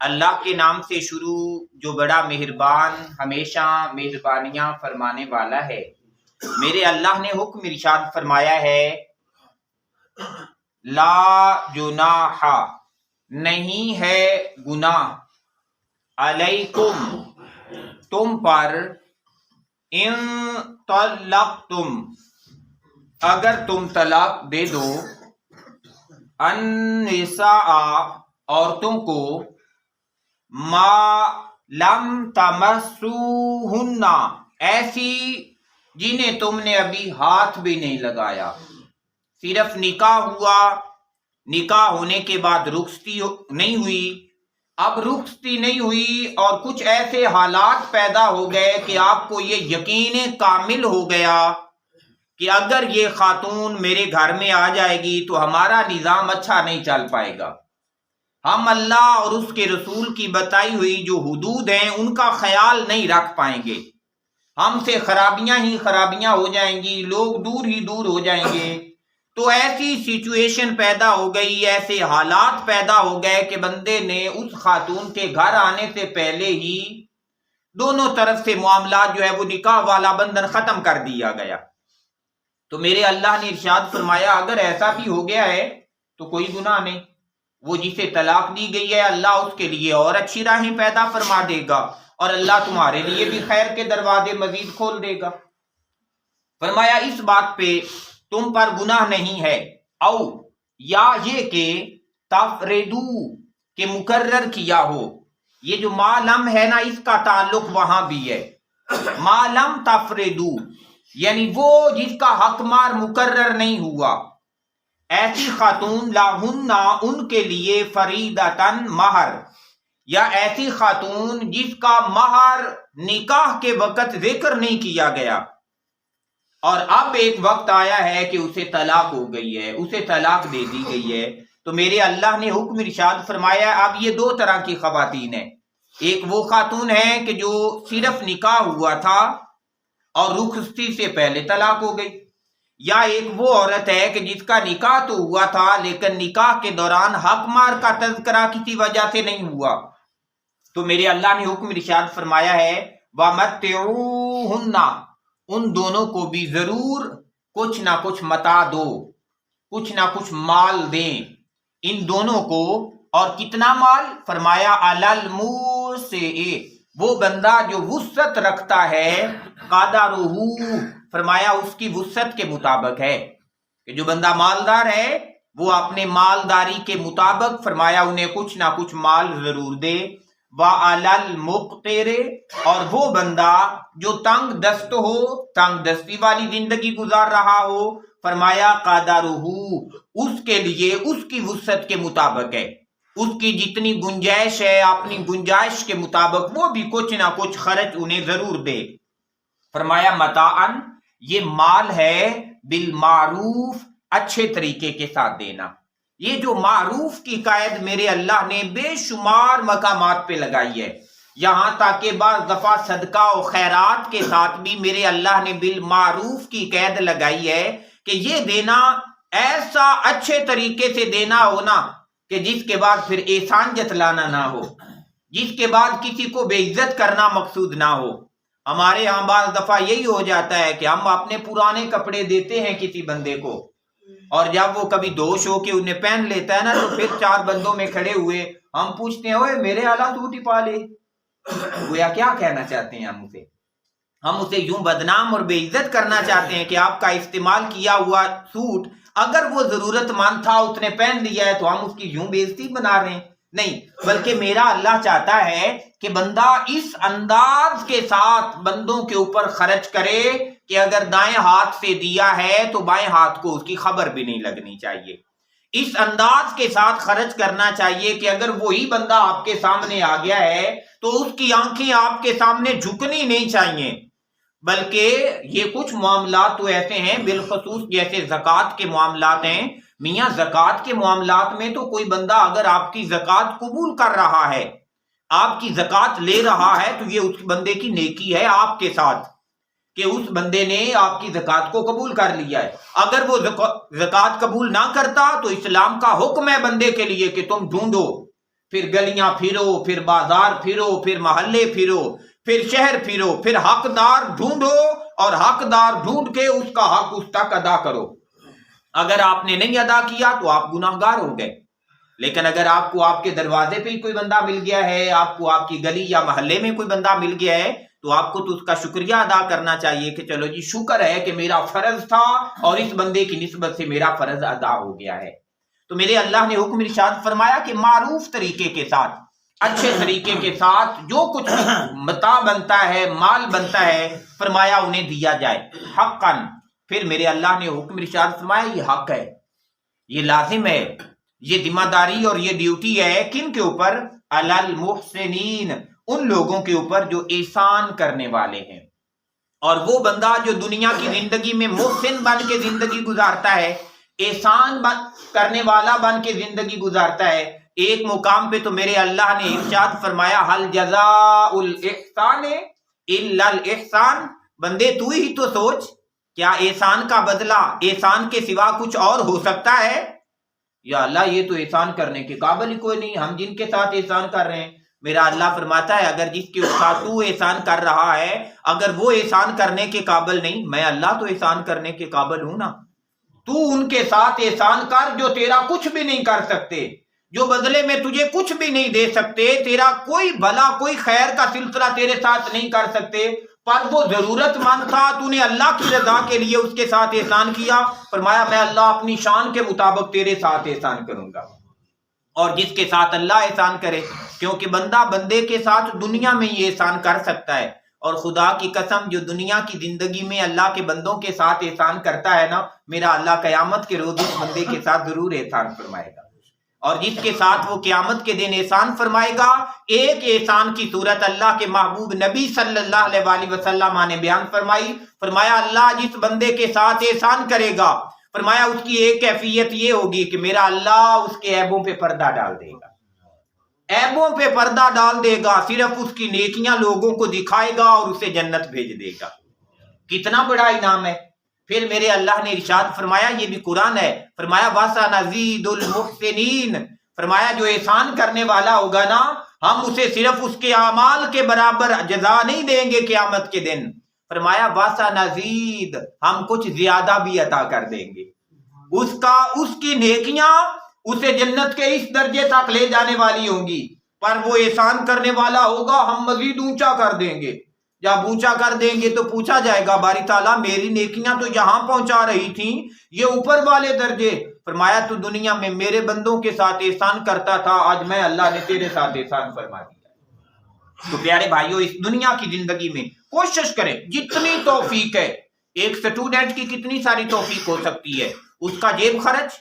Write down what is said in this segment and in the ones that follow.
اللہ کے نام سے شروع جو بڑا مہربان ہمیشہ مہربانیاں فرمانے والا ہے۔ میرے اللہ نے حکم ارشاد فرمایا ہے، لا جناح نہیں ہے گناہ، علیکم تم پر، ان طلقتم اگر تم طلاق دے دو، النساء عورتوں کو، ما لم تمسوہن ایسی جنہیں تم نے ابھی ہاتھ بھی نہیں لگایا، صرف نکاح ہوا، نکاح ہونے کے بعد رخصتی نہیں ہوئی، اب رخصتی نہیں ہوئی اور کچھ ایسے حالات پیدا ہو گئے کہ آپ کو یہ یقین کامل ہو گیا کہ اگر یہ خاتون میرے گھر میں آ جائے گی تو ہمارا نظام اچھا نہیں چل پائے گا، ہم اللہ اور اس کے رسول کی بتائی ہوئی جو حدود ہیں ان کا خیال نہیں رکھ پائیں گے، ہم سے خرابیاں ہی خرابیاں ہو جائیں گی، لوگ دور ہی دور ہو جائیں گے۔ تو ایسی سچویشن پیدا ہو گئی، ایسے حالات پیدا ہو گئے کہ بندے نے اس خاتون کے گھر آنے سے پہلے ہی دونوں طرف سے معاملات جو ہے وہ نکاح والا بندھن ختم کر دیا گیا۔ تو میرے اللہ نے ارشاد فرمایا اگر ایسا بھی ہو گیا ہے تو کوئی گناہ نہیں، وہ جسے طلاق دی گئی ہے اللہ اس کے لیے اور اچھی راہیں پیدا فرما دے گا اور اللہ تمہارے لیے بھی خیر کے دروازے مزید کھول دے گا۔ فرمایا اس بات پہ تم پر گناہ نہیں ہے، او یا یہ کہ تفریدو کہ مقرر کیا ہو، یہ جو ما لم ہے نا اس کا تعلق وہاں بھی ہے، ما لم تفریدو یعنی وہ جس کا حق مار مقرر نہیں ہوا، ایسی خاتون لاہن ان کے لیے فریدتن مہر، یا ایسی خاتون جس کا مہر نکاح کے وقت ذکر نہیں کیا گیا اور اب ایک وقت آیا ہے کہ اسے طلاق ہو گئی ہے، اسے طلاق دے دی گئی ہے، تو میرے اللہ نے حکم ارشاد فرمایا اب یہ دو طرح کی خواتین ہیں، ایک وہ خاتون ہے کہ جو صرف نکاح ہوا تھا اور رخصتی سے پہلے طلاق ہو گئی، یا ایک وہ عورت ہے کہ جس کا نکاح تو ہوا تھا لیکن نکاح کے دوران حق مار کا تذکرہ کسی وجہ سے نہیں ہوا، تو میرے اللہ نے حکم ارشاد فرمایا ہے وَمَتِّعُوهُنَّ ان دونوں کو بھی ضرور کچھ نہ کچھ متاع دو، کچھ نہ کچھ مال دیں ان دونوں کو، اور کتنا مال؟ فرمایا عَلَى الْمُوسِعِ وہ بندہ جو وسعت رکھتا ہے، قَدَرُهُ فرمایا اس کی وسعت کے مطابق ہے، کہ جو بندہ مالدار ہے وہ اپنے مالداری کے مطابق فرمایا انہیں کچھ نہ کچھ مال ضرور دے، وَعَلَى الْمُقْتِرِ اور وہ بندہ جو تنگ دست ہو، تنگ دستی والی زندگی گزار رہا ہو، فرمایا قَدَرُهُ اس کے لیے اس کی وسعت کے مطابق ہے، اس کی جتنی گنجائش ہے اپنی گنجائش کے مطابق وہ بھی کچھ نہ کچھ خرچ انہیں ضرور دے۔ فرمایا متاعن یہ مال ہے بالمعروف اچھے طریقے کے ساتھ دینا، یہ جو معروف کی قید میرے اللہ نے بے شمار مقامات پہ لگائی ہے، یہاں تک کہ بعض دفعہ صدقہ و خیرات کے ساتھ بھی میرے اللہ نے بالمعروف کی قید لگائی ہے کہ یہ دینا ایسا اچھے طریقے سے دینا ہونا کہ جس کے بعد پھر احسان جتلانا نہ ہو، جس کے بعد کسی کو بے عزت کرنا مقصود نہ ہو۔ ہمارے ہاں بعض دفعہ یہی ہو جاتا ہے کہ ہم اپنے پرانے کپڑے دیتے ہیں کسی بندے کو اور جب وہ کبھی دوش ہو کے انہیں پہن لیتا ہے نا تو پھر چار بندوں میں کھڑے ہوئے ہم پوچھتے ہیں اوے میرے اعلیٰ سوٹ ہی پا لے، گویا کیا کہنا چاہتے ہیں ہم اسے یوں بدنام اور بے عزت کرنا چاہتے ہیں کہ آپ کا استعمال کیا ہوا سوٹ اگر وہ ضرورت مند تھا اس نے پہن لیا ہے تو ہم اس کی یوں بے عزتی بنا رہے ہیں، نہیں، بلکہ میرا اللہ چاہتا ہے کہ بندہ اس انداز کے ساتھ بندوں کے اوپر خرچ کرے کہ اگر دائیں ہاتھ سے دیا ہے تو بائیں ہاتھ کو اس کی خبر بھی نہیں لگنی چاہیے، اس انداز کے ساتھ خرچ کرنا چاہیے کہ اگر وہی بندہ آپ کے سامنے آ گیا ہے تو اس کی آنکھیں آپ کے سامنے جھکنی نہیں چاہیے، بلکہ یہ کچھ معاملات تو ایسے ہیں بالخصوص جیسے زکوٰۃ کے معاملات ہیں، میاں زکوٰۃ کے معاملات میں تو کوئی بندہ اگر آپ کی زکوٰۃ قبول کر رہا ہے، آپ کی زکوٰۃ لے رہا ہے تو یہ اس بندے کی نیکی ہے آپ کے ساتھ کہ اس بندے نے آپ کی زکوٰۃ کو قبول کر لیا ہے۔ اگر وہ زکوٰۃ قبول نہ کرتا تو اسلام کا حکم ہے بندے کے لیے کہ تم ڈھونڈو، پھر گلیاں پھرو، پھر بازار پھرو، پھر محلے پھرو، پھر شہر پھرو، پھر حقدار ڈھونڈو اور حقدار ڈھونڈ کے اس کا حق اس تک ادا کرو۔ اگر آپ نے نہیں ادا کیا تو آپ گناہگار ہو گئے، لیکن اگر آپ کو آپ کے دروازے پہ کوئی بندہ مل گیا ہے، آپ کو آپ کی گلی یا محلے میں کوئی بندہ مل گیا ہے، تو آپ کو تو اس کا شکریہ ادا کرنا چاہیے کہ چلو جی شکر ہے کہ میرا فرض تھا اور اس بندے کی نسبت سے میرا فرض ادا ہو گیا ہے۔ تو میرے اللہ نے حکم ارشاد فرمایا کہ معروف طریقے کے ساتھ، اچھے طریقے کے ساتھ جو کچھ متاع بنتا ہے، مال بنتا ہے، فرمایا انہیں دیا جائے حقاً۔ پھر میرے اللہ نے حکم ارشاد فرمایا یہ حق ہے، یہ لازم ہے، یہ ذمہ داری اور یہ ڈیوٹی ہے کن کے اوپر؟ علی المحسنین، ان لوگوں کے اوپر جو احسان کرنے والے ہیں۔ اور وہ بندہ جو دنیا کی زندگی میں محسن بن کے زندگی گزارتا ہے، احسان کرنے والا بن کے زندگی گزارتا ہے، ایک مقام پہ تو میرے اللہ نے ارشاد فرمایا حل جزاء الاحسان الا الاحسان۔ بندے تو ہی تو سوچ، کیا احسان کا بدلہ احسان کے سوا کچھ اور ہو سکتا ہے؟ یا اللہ یہ تو احسان کرنے کے قابل ہی کوئی نہیں، ہم جن کے ساتھ احسان کر رہے ہیں۔ میرا اللہ فرماتا ہے اگر جس کے ساتھ تو احسان کر رہا ہے اگر وہ احسان کرنے کے قابل نہیں، میں اللہ تو احسان کرنے کے قابل ہوں نا۔ تو ان کے ساتھ احسان کر جو تیرا کچھ بھی نہیں کر سکتے، جو بدلے میں تجھے کچھ بھی نہیں دے سکتے، تیرا کوئی بھلا کوئی خیر کا سلسلہ تیرے ساتھ نہیں کر سکتے، پر وہ ضرورت مند تھا، تو نے اللہ کی رضا کے لیے اس کے ساتھ احسان کیا، فرمایا میں اللہ اپنی شان کے مطابق تیرے ساتھ احسان کروں گا۔ اور جس کے ساتھ اللہ احسان کرے، کیونکہ بندہ بندے کے ساتھ دنیا میں یہ احسان کر سکتا ہے، اور خدا کی قسم جو دنیا کی زندگی میں اللہ کے بندوں کے ساتھ احسان کرتا ہے نا، میرا اللہ قیامت کے روز اس بندے کے ساتھ ضرور احسان فرمائے گا۔ اور جس کے ساتھ وہ قیامت کے دن احسان فرمائے گا، ایک احسان کی صورت اللہ کے محبوب نبی صلی اللہ علیہ وآلہ وسلم نے بیان فرمائی، فرمایا اللہ جس بندے کے ساتھ احسان کرے گا، فرمایا اس کی ایک کیفیت یہ ہوگی کہ میرا اللہ اس کے عیبوں پہ پردہ ڈال دے گا، عیبوں پہ پردہ ڈال دے گا، صرف اس کی نیکیاں لوگوں کو دکھائے گا اور اسے جنت بھیج دے گا۔ کتنا بڑا انعام ہے۔ پھر میرے اللہ نے ارشاد فرمایا، یہ بھی قرآن ہے، فرمایا وَسَنَزِيدُ الْمُحْسِنِينَ، فرمایا جو احسان کرنے والا ہوگا نا، ہم اسے صرف اس کے اعمال کے برابر جزا نہیں دیں گے قیامت کے دن، فرمایا وَسَنَزِيدُ، ہم کچھ زیادہ بھی عطا کر دیں گے، اس کی نیکیاں اسے جنت کے اس درجے تک لے جانے والی ہوں گی، پر وہ احسان کرنے والا ہوگا ہم مزید اونچا کر دیں گے۔ جب اونچا کر دیں گے تو پوچھا جائے گا باری تعالیٰ میری نیکیاں تو یہاں پہنچا رہی تھیں، یہ اوپر والے درجے، فرمایا تو دنیا میں میرے بندوں کے ساتھ احسان کرتا تھا، آج میں اللہ نے تیرے ساتھ احسان فرما دیا۔ تو پیارے بھائیوں، اس دنیا کی زندگی میں کوشش کریں جتنی توفیق ہے، ایک سٹوڈنٹ کی کتنی ساری توفیق ہو سکتی ہے، اس کا جیب خرچ،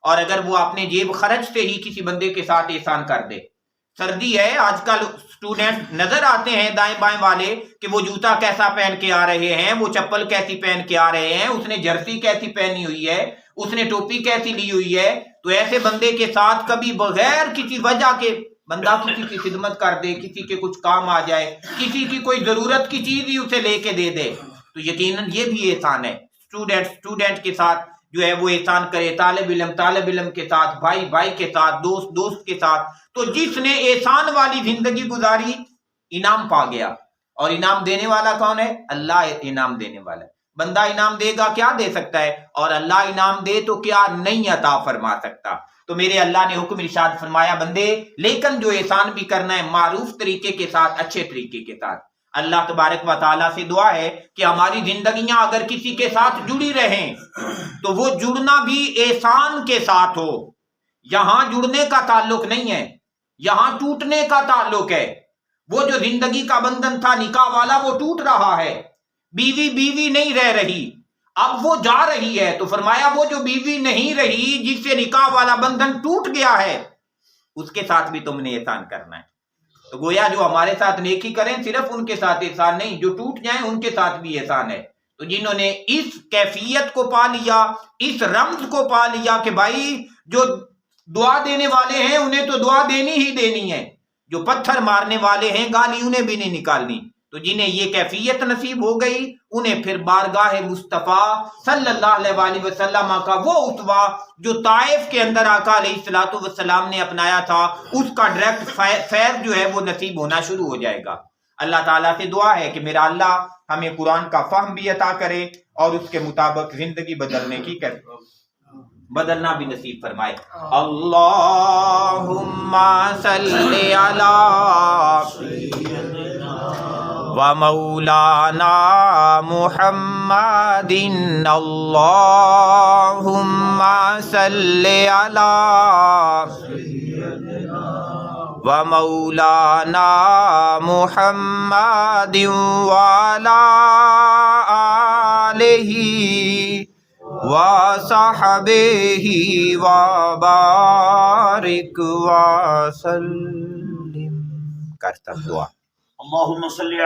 اور اگر وہ اپنے جیب خرچ سے ہی کسی بندے کے ساتھ احسان کر دے۔ سردی ہے، آج کل اسٹوڈنٹ نظر آتے ہیں دائیں بائیں والے کہ وہ جوتا کیسا پہن کے آ رہے ہیں، وہ چپل کیسی پہن کے آ رہے ہیں، اس نے جرسی کیسی پہنی ہوئی ہے، اس نے ٹوپی کیسی لی ہوئی ہے۔ تو ایسے بندے کے ساتھ کبھی بغیر کسی وجہ کے بندہ کسی کی خدمت کر دے، کسی کے کچھ کام آ جائے، کسی کی کوئی ضرورت کی چیز ہی اسے لے کے دے دے، تو یقیناً یہ بھی احسان ہے۔ اسٹوڈنٹ کے ساتھ جو ہے وہ احسان کرے، طالب علم کے ساتھ، بھائی کے ساتھ، دوست کے ساتھ۔ تو جس نے احسان والی زندگی گزاری انعام پا گیا، اور انعام دینے والا کون ہے؟ اللہ انعام دینے والا ہے۔ بندہ انعام دے گا کیا دے سکتا ہے، اور اللہ انعام دے تو کیا نہیں عطا فرما سکتا۔ تو میرے اللہ نے حکم ارشاد فرمایا بندے، لیکن جو احسان بھی کرنا ہے معروف طریقے کے ساتھ، اچھے طریقے کے ساتھ۔ اللہ تبارک و تعالیٰ سے دعا ہے کہ ہماری زندگیاں اگر کسی کے ساتھ جڑی رہیں تو وہ جڑنا بھی احسان کے ساتھ ہو۔ یہاں جڑنے کا تعلق نہیں ہے، یہاں ٹوٹنے کا تعلق ہے۔ وہ جو زندگی کا بندھن تھا نکاح والا، وہ ٹوٹ رہا ہے، بیوی نہیں رہ رہی، اب وہ جا رہی ہے، تو فرمایا وہ جو بیوی نہیں رہی جس سے نکاح والا بندھن ٹوٹ گیا ہے، اس کے ساتھ بھی تم نے احسان کرنا ہے۔ تو گویا جو ہمارے ساتھ نیکی کریں صرف ان کے ساتھ احسان نہیں، جو ٹوٹ جائیں ان کے ساتھ بھی احسان ہے۔ تو جنہوں نے اس کیفیت کو پا لیا، اس رمز کو پا لیا کہ بھائی جو دعا دینے والے ہیں انہیں تو دعا دینی ہی دینی ہے، جو پتھر مارنے والے ہیں گالی انہیں بھی نہیں نکالنی، تو جنہیں یہ کیفیت نصیب ہو گئی انہیں پھر بارگاہ مصطفیٰ صلی اللہ علیہ وآلہ وسلم کا وہ اسوہ جو طائف کے اندر آقا علیہ الصلوۃ والسلام نے اپنایا تھا اس کا ڈائریکٹ فیض جو ہے وہ نصیب ہونا شروع ہو جائے گا۔ اللہ تعالیٰ سے دعا ہے کہ میرا اللہ ہمیں قرآن کا فہم بھی عطا کرے اور اس کے مطابق زندگی بدلنا بھی نصیب فرمائے۔ اللہم صلی علی و مولانا محمد، اللہم صلی علی و مولانا محمد وعلی آلہ وصحبہ وبارک وسلم۔ کرتا دعا۔ اللہم صلی